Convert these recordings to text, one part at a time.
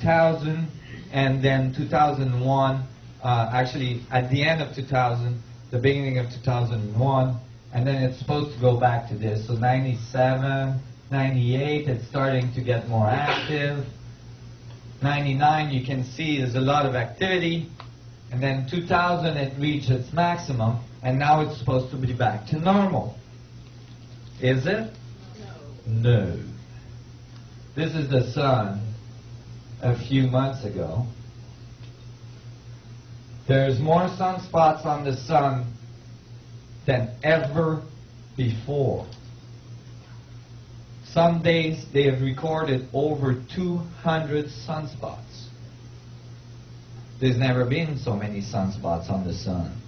2000, and then 2001, actually at the end of 2000, the beginning of 2001, and then it's supposed to go back to this. So 97, 98, it's starting to get more active. 99, you can see there's a lot of activity. And then 2000, it reached its maximum, and now it's supposed to be back to normal. Is it? No. No. This is the sun a few months ago. There's more sunspots on the sun than ever before. Some days they have recorded over 200 sunspots. There's never been so many sunspots on the sun.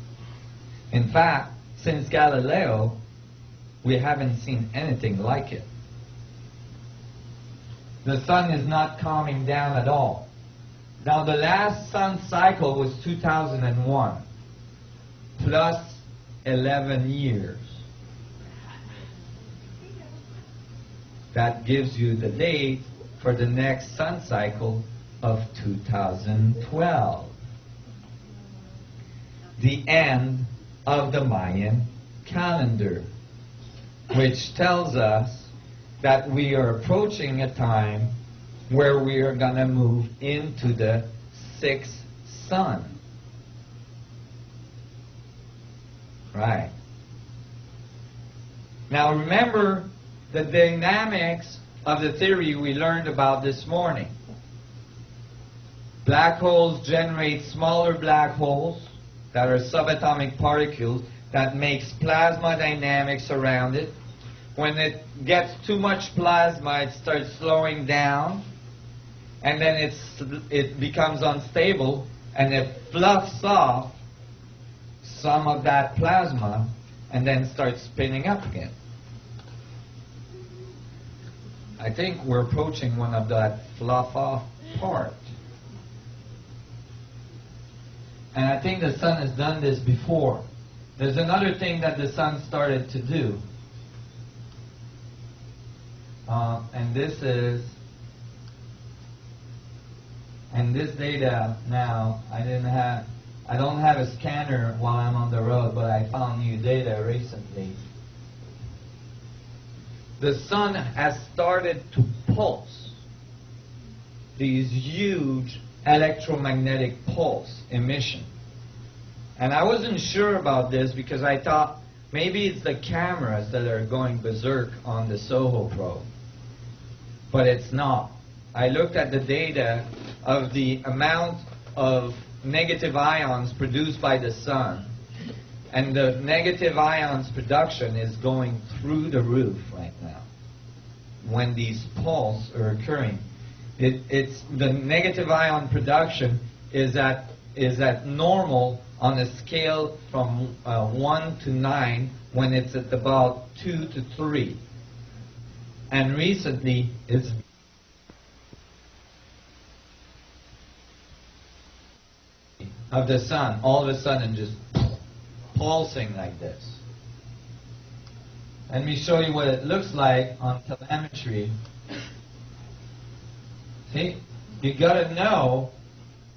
In fact, since Galileo, we haven't seen anything like it. The sun is not calming down at all. Now, the last sun cycle was 2001, plus 11 years. That gives you the date for the next sun cycle of 2012. The end of the Mayan calendar, which tells us that we are approaching a time where we are going to move into the sixth sun. Right. Now remember the dynamics of the theory we learned about this morning. Black holes generate smaller black holes that are subatomic particles that makes plasma dynamics around it. When it gets too much plasma, it starts slowing down, and then it becomes unstable, and it fluffs off some of that plasma and then starts spinning up again. I think we're approaching one of that fluff off part. And I think the sun has done this before. There's another thing that the sun started to do. And this data now, I don't have a scanner while I'm on the road, but I found new data recently. The sun has started to pulse these huge electromagnetic pulse emission. And I wasn't sure about this because I thought maybe it's the cameras that are going berserk on the SOHO probe. But it's not. I looked at the data of the amount of negative ions produced by the sun, and the negative ions production is going through the roof right now when these pulses are occurring. It's the negative ion production is at normal on a scale from 1 to 9 when it's at about 2 to 3. And recently it's of the sun all of a sudden just pulsing like this. Let me show you what it looks like on telemetry. See, you gotta know,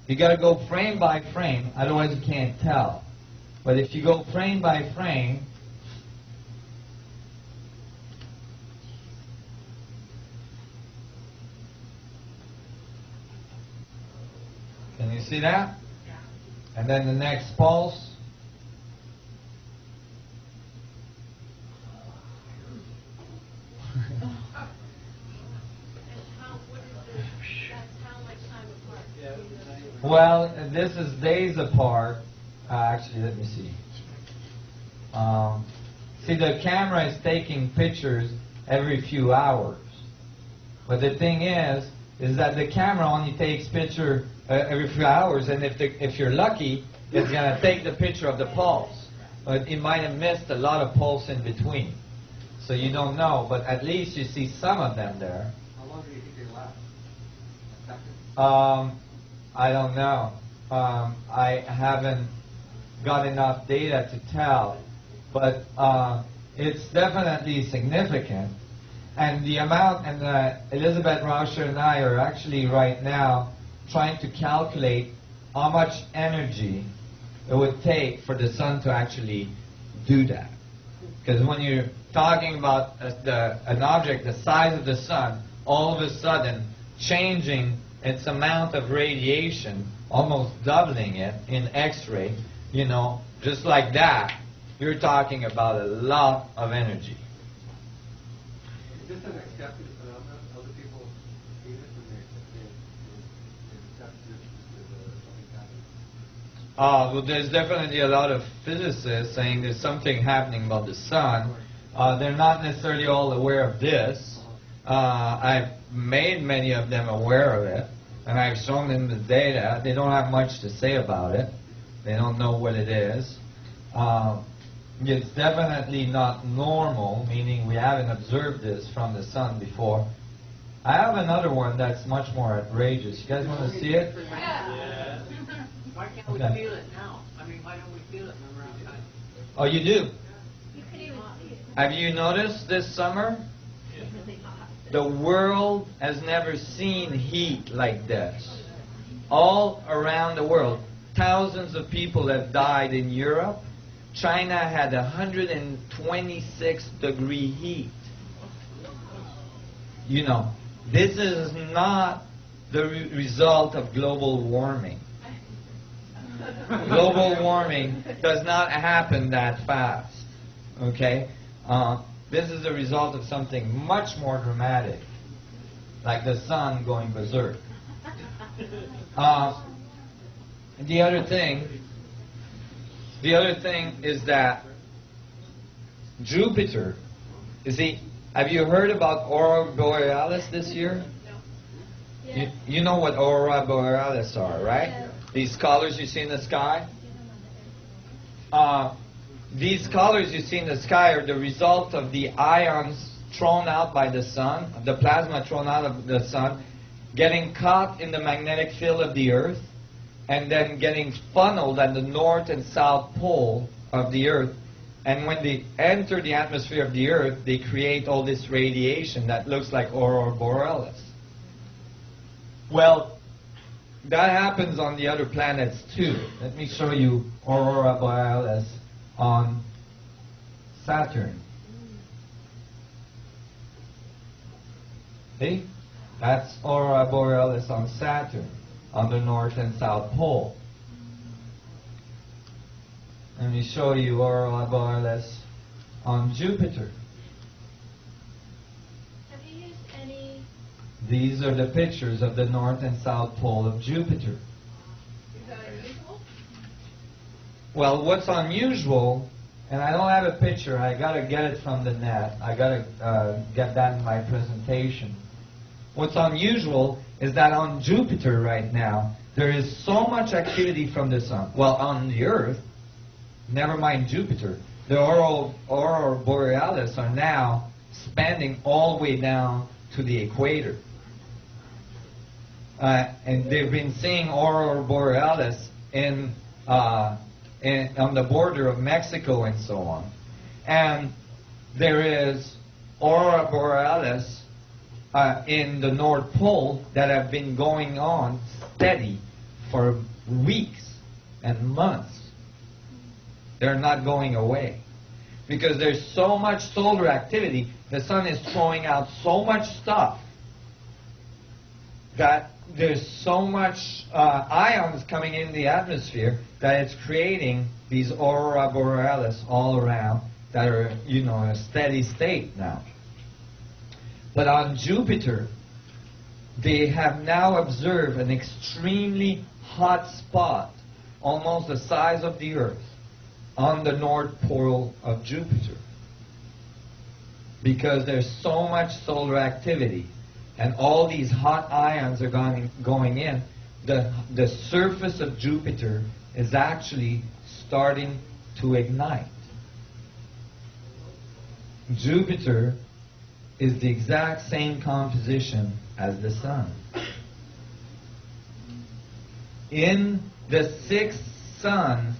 you gotta go frame by frame, otherwise you can't tell. But if you go frame by frame, can you see that? And then the next pulse. Well, this is days apart. Actually, let me see. See, the camera is taking pictures every few hours. But the thing is that the camera only takes picture every few hours, and if you're lucky, it's going to take the picture of the pulse. But it might have missed a lot of pulse in between. So you don't know, but at least you see some of them there. How long do you think they last? I don't know. I haven't got enough data to tell, but it's definitely significant. And the amount, and Elizabeth Rauscher and I are actually right now trying to calculate how much energy it would take for the sun to actually do that. Because when you're talking about an object the size of the sun, all of a sudden changing its amount of radiation, almost doubling it in X-ray, you know, just like that, you're talking about a lot of energy. Is this an accepted phenomenon? Other people see this and they accept this as something happening? Well, there's definitely a lot of physicists saying there's something happening about the sun. They're not necessarily all aware of this. I've made many of them aware of it, and I've shown them the data. They don't have much to say about it. They don't know what it is. It's definitely not normal, meaning we haven't observed this from the sun before. I have another one that's much more outrageous. You guys want to see it? Yeah. Why can't we feel it now? I mean, why don't we feel it when we're outside? Oh, you do? You could even see it. Have you noticed this summer? Really hot. The world has never seen heat like this. All around the world, thousands of people have died in Europe. China had 126-degree heat. You know, this is not the result of global warming. Global warming does not happen that fast. Okay? This is the result of something much more dramatic, like the sun going berserk. The other thing is that Jupiter, you see, have you heard about Aurora Borealis this year? Yeah. You know what Aurora Borealis are, right? Yeah. These colors you see in the sky? These colors you see in the sky are the result of the ions thrown out by the sun, the plasma thrown out of the sun, getting caught in the magnetic field of the Earth, and then getting funneled at the north and south pole of the Earth. And when they enter the atmosphere of the Earth, they create all this radiation that looks like Aurora Borealis. Well, that happens on the other planets too. Let me show you Aurora Borealis on Saturn. See? That's Aurora Borealis on Saturn, on the north and south pole. Let me show you Aurora Borealis on Jupiter. Have you used any? These are the pictures of the north and south pole of Jupiter. Is that unusual? Well, what's unusual, and I don't have a picture, I gotta get it from the net. I gotta get that in my presentation. What's unusual is that on Jupiter right now, there is so much activity from the sun. Well, on the Earth, never mind Jupiter, the Aurora Borealis are now spanning all the way down to the equator. And they've been seeing Aurora Borealis on the border of Mexico and so on. And there is Aurora Borealis in the North Pole that have been going on steady for weeks and months. They're not going away. Because there's so much solar activity, the sun is throwing out so much stuff that there's so much ions coming in the atmosphere that it's creating these Aurora Borealis all around that are, you know, in a steady state now. But on Jupiter, they have now observed an extremely hot spot, almost the size of the Earth, on the North Pole of Jupiter. Because there's so much solar activity, and all these hot ions are going in, the surface of Jupiter is actually starting to ignite. Jupiter is the exact same composition as the sun. In the sixth sun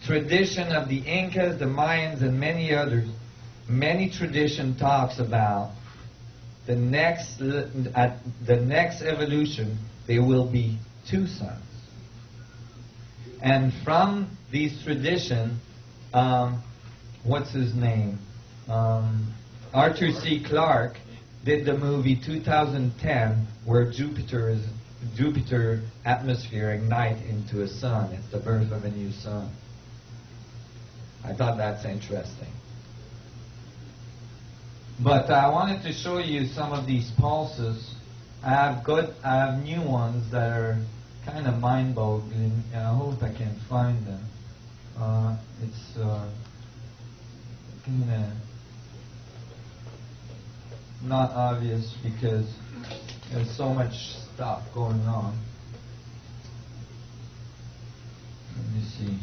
tradition of the Incas, the Mayans, and many others, many tradition talks about at the next evolution, there will be two suns. And from these tradition, what's his name? Arthur C. Clarke did the movie 2010, where Jupiter atmosphere ignite into a sun. It's the birth of a new sun. I thought that's interesting. But I wanted to show you some of these pulses. I have new ones that are kind of mind-boggling, and I hope I can find them. It's kind of not obvious because there's so much stuff going on. Let me see.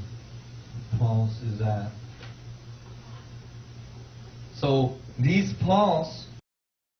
What pulse is that? So these pulse